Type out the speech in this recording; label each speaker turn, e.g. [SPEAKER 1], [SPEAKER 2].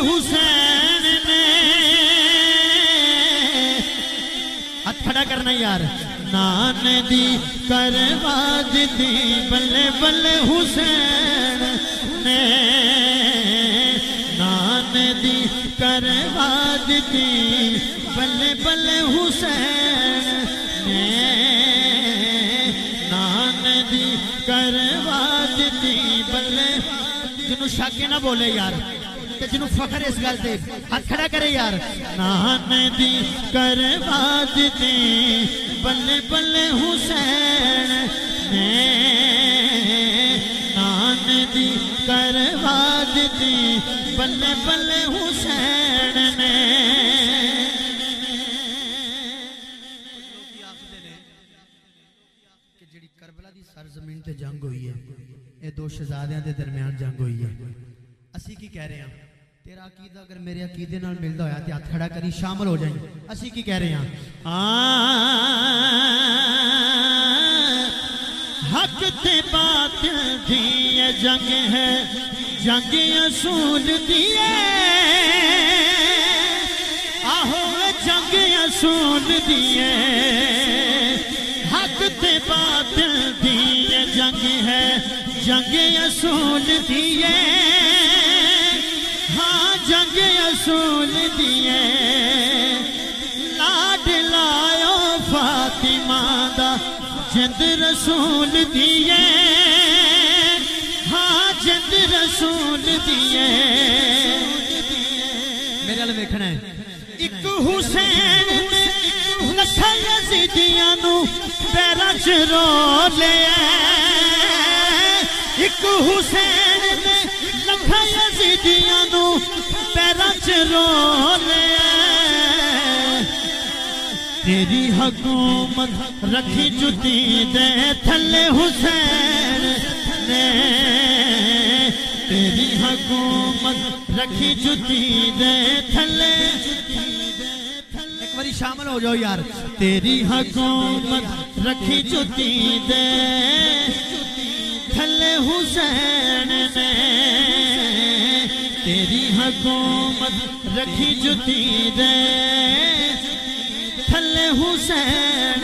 [SPEAKER 1] حسین نے ہاتھ کھڑا کرنا یار نان دی کروا دی بلے بلے حسین نے نان دی کروا دی بلے بلے حسین نے نان دی کروا دی بلے جنہوں شاکے نہ بولے یار جنہوں فخر اس گل تے ہاتھ کھڑا کرے یار نان دی کروا دی بلے بلے حسین نے نان دی کروا دی بلے بلے حسین نے کہ جڑی کربلا دی سرزمین تے جنگ ہوئی ہے یہ دو شہزادیاں دے درمیان جنگ ہوئی ہے اسی کی کہہ رہے ہیں تیرا عقیدہ اگر میرے عقیدے نال ملدا ہویا تے ہاتھ کھڑا کری شامل ہو جائیں اسی کی کہہ رہے ہیں حق تے باطل دی یہ جنگ ہے جنگ اصول دی آہو جنگ اصول دی حق تے باطل دی یہ جنگ ہے جنگ اصول دی ہاں جنگ اصول دیئے لاڈ لائیو فاطمہ دا جند رسول دیئے ہاں جند رسول دیئے میرے علیہ دیکھنا ہے ایک حسین نے لکھا یزیدیاں نو پیرا چرو لے ایک حسین نے لکھا یزیدیاں نو پیرا چرو لے تیری حکومت رکھی جتی دے تھلے حسین نے تیری حکومت رکھی جتی دے تھلے ایک باری شامل ہو جاؤ یار تیری حکومت رکھی جتی دے تھلے حسین نے تیری حکومت رکھی جتی دے تھلے حسین